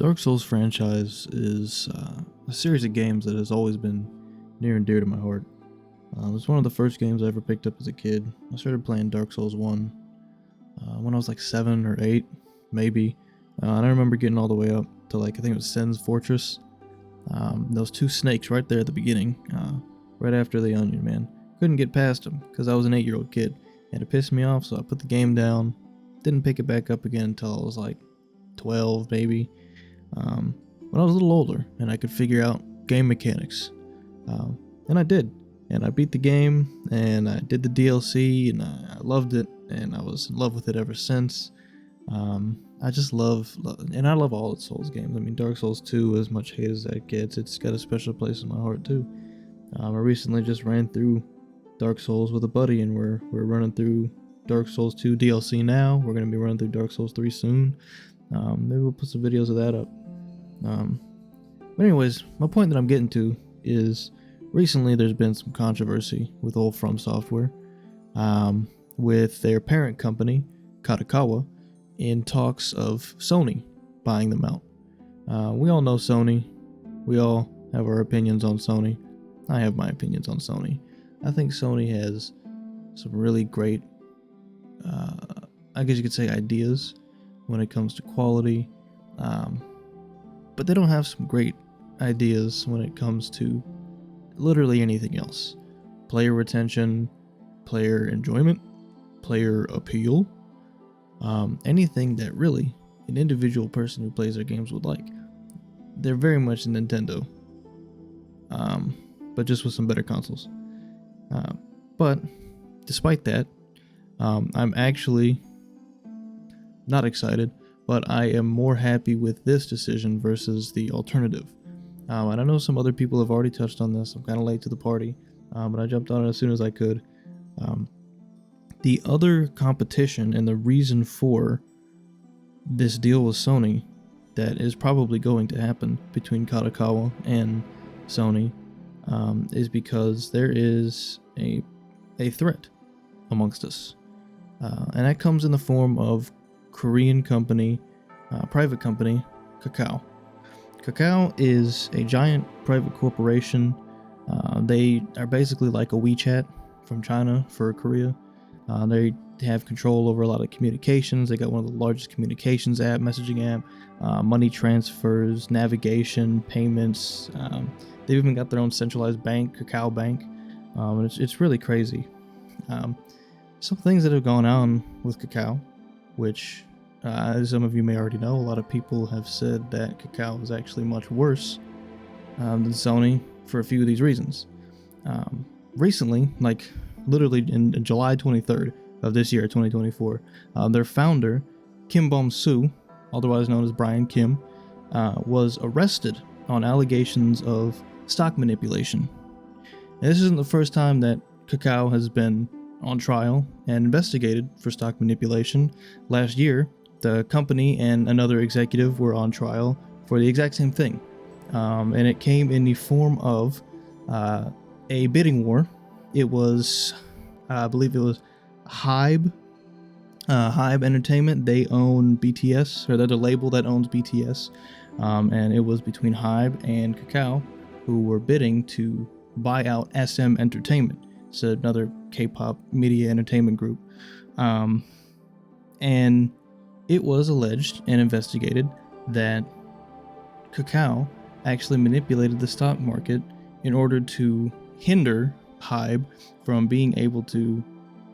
Dark Souls franchise is a series of games that has always been near and dear to my heart. It's one of the first games I ever picked up as a kid. I started playing Dark Souls 1 when I was like 7 or 8, maybe. And I remember getting all the way up to I think it was Sen's Fortress. Those two snakes right there at the beginning, right after the onion, man. Couldn't get past them because I was an 8-year-old kid. And it pissed me off, so I put the game down. Didn't pick it back up again until I was like 12, maybe. When I was a little older and I could figure out game mechanics. And I did. And I beat the game and I did the DLC and I loved it and I was in love with it ever since. I just love and I love all the Souls games. I mean, Dark Souls 2, as much hate as that gets, it's got a special place in my heart too. I recently just ran through Dark Souls with a buddy and we're running through Dark Souls 2 DLC now. We're going to be running through Dark Souls 3 soon. Maybe we'll put some videos of that up. But anyways, my point that I'm getting to is recently there's been some controversy with old From Software, with their parent company, Kadokawa, in talks of Sony buying them out. We all know Sony. We all have our opinions on Sony. I have my opinions on Sony. I think Sony has some really great, I guess you could say, ideas when it comes to quality, but they don't have some great ideas when it comes to literally anything else. Player retention, player enjoyment, player appeal, anything that really an individual person who plays their games would like. They're very much Nintendo, but just with some better consoles. But despite that, I'm actually not excited, but I am more happy with this decision versus the alternative. And I know some other people have already touched on this. I'm kind of late to the party, but I jumped on it as soon as I could. The other competition and the reason for this deal with Sony that is probably going to happen between Kadokawa and Sony is because there is a threat amongst us. And that comes in the form of Korean company, private company, Kakao. Kakao is a giant private corporation. They are basically like a WeChat from China for Korea. They have control over a lot of communications. They got one of the largest communications messaging app, money transfers, navigation, payments. They've even got their own centralized bank, Kakao Bank. And it's really crazy. Some things that have gone on with Kakao, which, as some of you may already know, a lot of people have said that Kakao is actually much worse than Sony for a few of these reasons. Recently, literally in July 23rd of this year, 2024, their founder, Kim Bom-soo, otherwise known as Brian Kim, was arrested on allegations of stock manipulation. And this isn't the first time that Kakao has been on trial and investigated for stock manipulation. Last year, the company and another executive were on trial for the exact same thing. And it came in the form of a bidding war. It was, I believe it was Hybe Entertainment. They own BTS, or they're the label that owns BTS. And it was between Hybe and Kakao, who were bidding to buy out SM Entertainment. It's another K-pop media entertainment group. And it was alleged and investigated that Kakao actually manipulated the stock market in order to hinder Hybe from being able to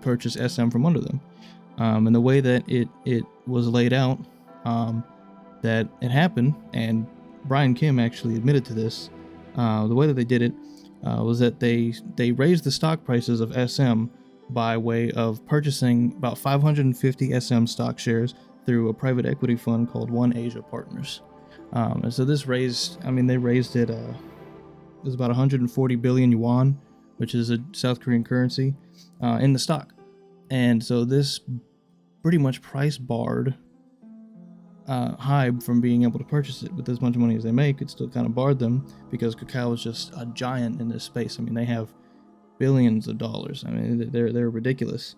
purchase SM from under them. And the way that it was laid out, that it happened, and Brian Kim actually admitted to this, the way that they did it was that they raised the stock prices of SM by way of purchasing about 550 SM stock shares through a private equity fund called One Asia Partners. And so this raised, they raised it, it was about 140 billion yuan, which is a South Korean currency, in the stock. And so this pretty much price barred Hybe from being able to purchase it. With as much money as they make, it still kind of barred them because Kakao is just a giant in this space. They have billions of dollars. They're ridiculous.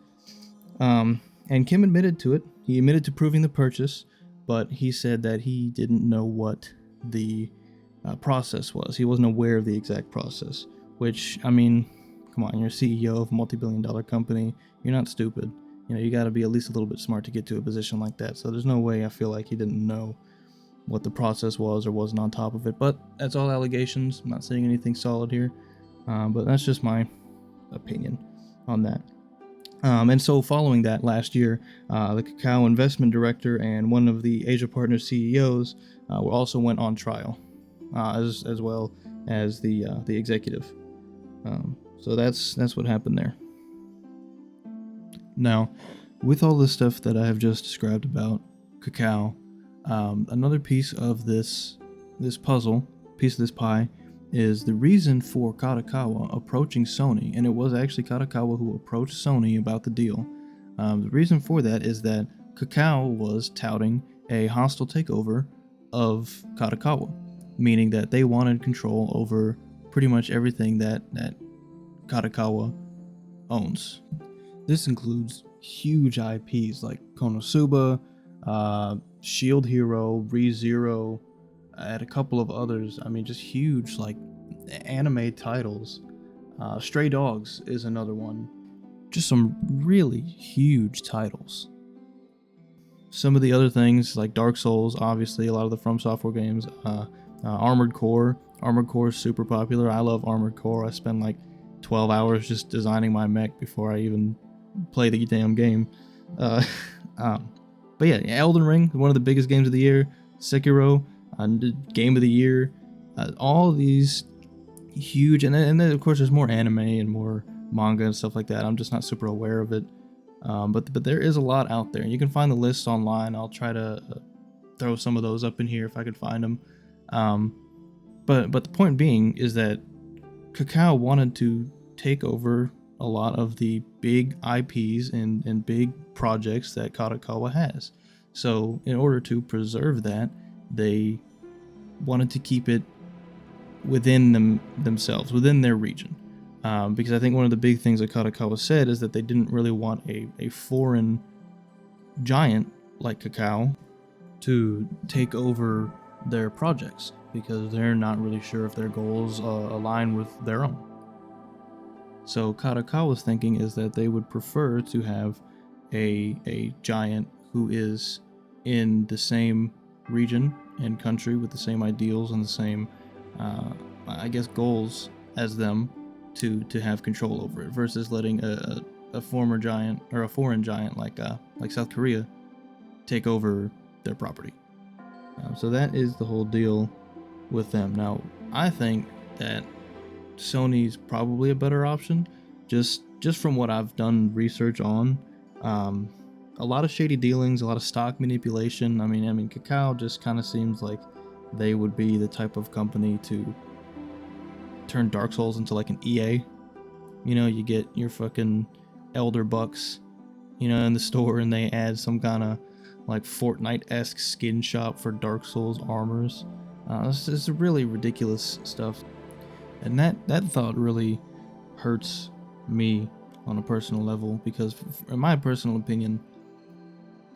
And Kim admitted to it. He admitted to proving the purchase, but he said that he didn't know what the process was. He wasn't aware of the exact process, which, I mean, come on, you're CEO of a multi-billion-dollar company. You're not stupid. You know, you got to be at least a little bit smart to get to a position like that. So there's no way I feel like he didn't know what the process was or wasn't on top of it. But that's all allegations. I'm not saying anything solid here, but that's just my opinion on that. And so following that last year, the Kakao investment director and one of the Asia Partners CEOs also went on trial, as well as the executive. So that's what happened there. Now, with all the stuff that I have just described about Kakao, another piece of this puzzle, piece of this pie, is the reason for Kadokawa approaching Sony, and it was actually Kadokawa who approached Sony about the deal. The reason for that is that Kakao was touting a hostile takeover of Kadokawa, meaning that they wanted control over pretty much everything that Kadokawa owns. This includes huge IPs like Konosuba, Shield Hero, ReZero, and a couple of others. I mean, just huge, like, anime titles. Stray Dogs is another one. Just some really huge titles. Some of the other things, like Dark Souls, obviously, a lot of the Fromsoft games. Armored Core. Armored Core is super popular. I love Armored Core. I spend like 12 hours just designing my mech before I even play the damn game. But yeah, Elden Ring, one of the biggest games of the year. Sekiro, game of the year. All these huge, and then of course there's more anime and more manga and stuff like that. I'm just not super aware of it. But there is a lot out there. You can find the lists online. I'll try to throw some of those up in here if I could find them. But the point being is that Kakao wanted to take over a lot of the big IPs and big projects that Kadokawa has. So in order to preserve that, they wanted to keep it within themselves, within their region. Because I think one of the big things that Kadokawa said is that they didn't really want a foreign giant like Kakao to take over their projects, because they're not really sure if their goals align with their own. So Kadokawa's thinking is that they would prefer to have a giant who is in the same region and country with the same ideals and the same, I guess, goals as them to have control over it, versus letting a former giant or a foreign giant like South Korea take over their property. So that is the whole deal with them. Now, I think that Sony's probably a better option, just from what I've done research on. A lot of shady dealings, a lot of stock manipulation. I mean, Kakao just kind of seems like they would be the type of company to turn Dark Souls into like an EA. You know, you get your fucking Elder Bucks, in the store, and they add some kind of like Fortnite-esque skin shop for Dark Souls armors. It's really ridiculous stuff. And that thought really hurts me on a personal level, because in my personal opinion,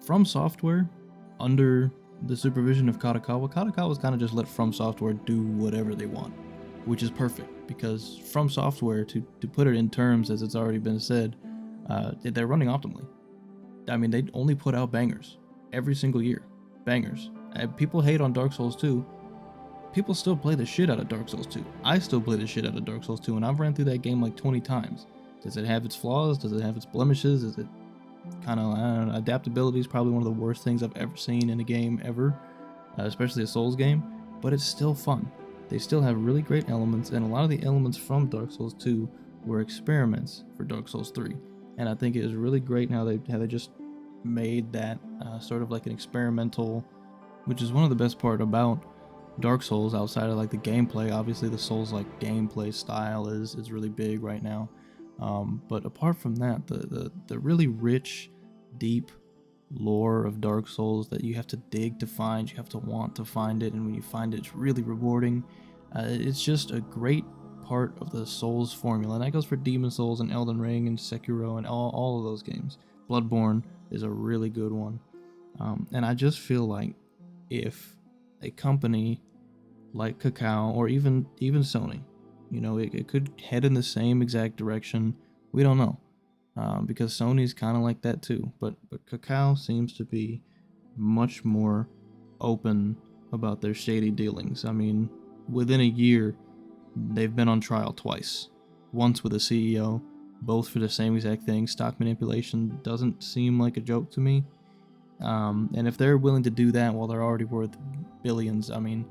From Software, under the supervision of Kadokawa's kind of just let From Software do whatever they want, which is perfect, because From Software, to put it in terms as it's already been said, they're running optimally. I mean, they only put out bangers every single year. Bangers. People hate on Dark Souls 2. People still play the shit out of Dark Souls 2. I still play the shit out of Dark Souls 2, and I've ran through that game like 20 times. Does it have its flaws? Does it have its blemishes? Is it kind of, I don't know, adaptability is probably one of the worst things I've ever seen in a game ever, especially a Souls game, but it's still fun. They still have really great elements, and a lot of the elements from Dark Souls 2 were experiments for Dark Souls 3. And I think it is really great how they just made that sort of like an experimental, which is one of the best part about Dark Souls outside of like the gameplay. Obviously the Souls like gameplay style is really big right now. But apart from that, the really rich, deep lore of Dark Souls that you have to dig to find, you have to want to find it, and when you find it, it's really rewarding. It's just a great part of the Souls formula, and that goes for Demon Souls and Elden Ring and Sekiro and all of those games. Bloodborne is a really good one. And I just feel like if a company like Kakao or even Sony, it could head in the same exact direction. We don't know, because Sony's kind of like that too. But Kakao seems to be much more open about their shady dealings. I mean, within a year, they've been on trial twice. Once with a CEO, both for the same exact thing. Stock manipulation doesn't seem like a joke to me. And if they're willing to do that while they're already worth billions, I mean,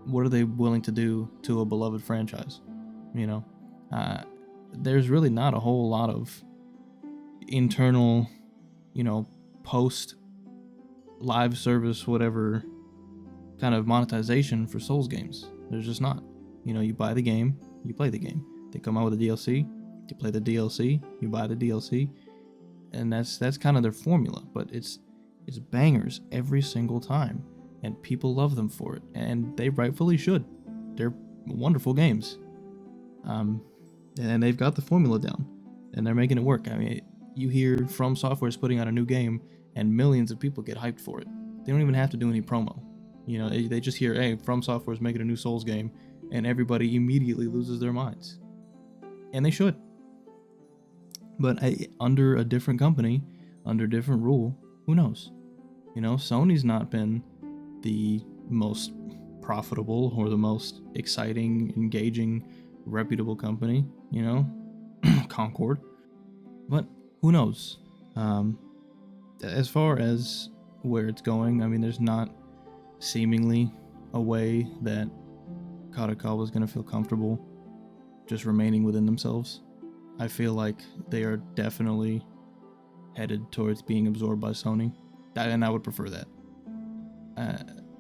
what are they willing to do to a beloved franchise? There's really not a whole lot of internal, post live service, whatever kind of monetization for Souls games. There's just not. You buy the game, you play the game. They come out with a DLC, you play the DLC, you buy the DLC, and that's kind of their formula. But it's bangers every single time, and people love them for it, and they rightfully should. They're wonderful games, and they've got the formula down, and they're making it work. I mean, you hear Fromsoft is putting out a new game, and millions of people get hyped for it. They don't even have to do any promo. They just hear, hey, Fromsoft is making a new Souls game, and everybody immediately loses their minds. And they should. But under a different company, under a different rule, who knows? Sony's not been the most profitable or the most exciting, engaging, reputable company, Concord. But who knows? As far as where it's going, I mean, there's not seemingly a way that Kadokawa is going to feel comfortable just remaining within themselves. I feel like they are definitely headed towards being absorbed by Sony, and I would prefer that.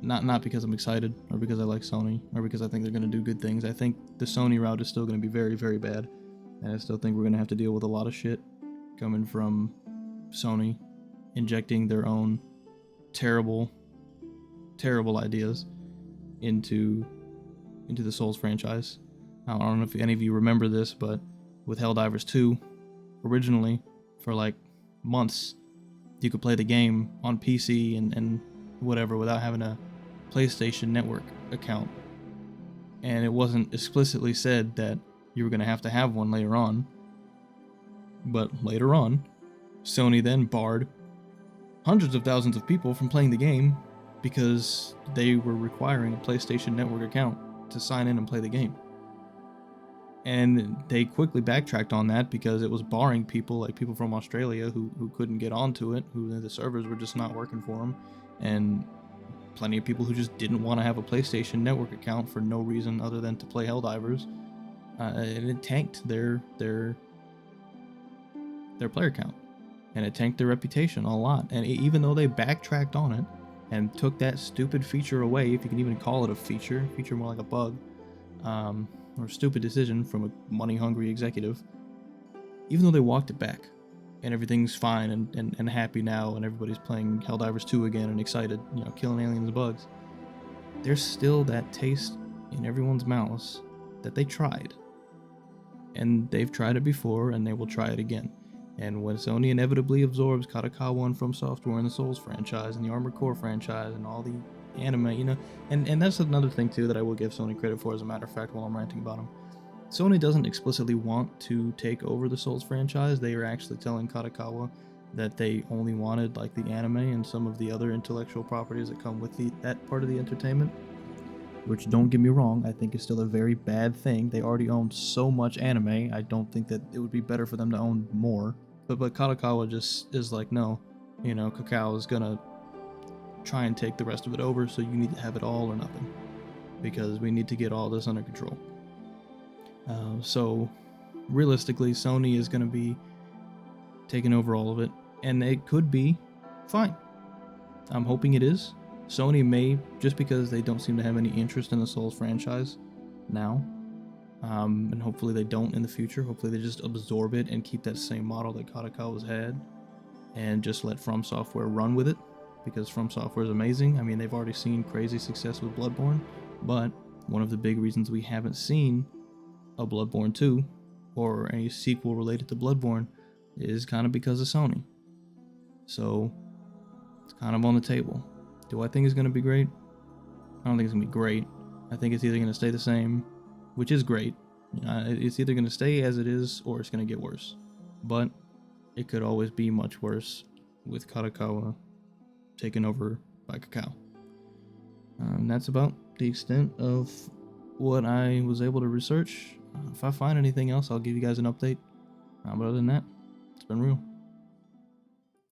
Not because I'm excited or because I like Sony or because I think they're going to do good things. I think the Sony route is still going to be very, very bad, and I still think we're going to have to deal with a lot of shit coming from Sony injecting their own terrible ideas into the Souls franchise. I don't know if any of you remember this, but with Helldivers 2, originally, for like months, you could play the game on PC and whatever without having a PlayStation Network account. And it wasn't explicitly said that you were going to have one later on. But later on, Sony then barred hundreds of thousands of people from playing the game because they were requiring a PlayStation Network account to sign in and play the game. And they quickly backtracked on that because it was barring people, like people from Australia who couldn't get onto it, who the servers were just not working for them, and plenty of people who just didn't want to have a PlayStation Network account for no reason other than to play Helldivers. And it tanked their player count, and it tanked their reputation a lot. And even though they backtracked on it and took that stupid feature away, if you can even call it a feature more like a bug, or a stupid decision from a money-hungry executive, even though they walked it back, and everything's fine and happy now, and everybody's playing Helldivers 2 again and excited, killing aliens and bugs, there's still that taste in everyone's mouths that they tried. And they've tried it before, and they will try it again. And when Sony inevitably absorbs Kadokawa and Fromsoft in the Souls franchise and the Armored Core franchise and all the anime, and that's another thing too that I will give Sony credit for, as a matter of fact, while I'm ranting about them. Sony doesn't explicitly want to take over the Souls franchise. They are actually telling Kadokawa that they only wanted like the anime and some of the other intellectual properties that come with that part of the entertainment, which, don't get me wrong, I think is still a very bad thing. They already own so much anime. I don't think that it would be better for them to own more. But Kadokawa just is like, no, Kakao is gonna try and take the rest of it over, so you need to have it all or nothing, because we need to get all this under control. So realistically, Sony is going to be taking over all of it, and it could be fine. I'm hoping it is. Sony may, just because they don't seem to have any interest in the Souls franchise now, and hopefully they don't in the future. Hopefully they just absorb it and keep that same model that Kadokawa's had, and just let From Software run with it, because From Software is amazing. I mean, they've already seen crazy success with Bloodborne, but one of the big reasons we haven't seen a Bloodborne 2 or any sequel related to Bloodborne is kind of because of Sony. So it's kind of on the table. Do I think it's going to be great? I don't think it's going to be great. I think it's either going to stay the same, which is great. It's either going to stay as it is or it's going to get worse. But it could always be much worse with Karakawa taken over by Kakao. And that's about the extent of what I was able to research. If I find anything else, I'll give you guys an update. But other than that, it's been real.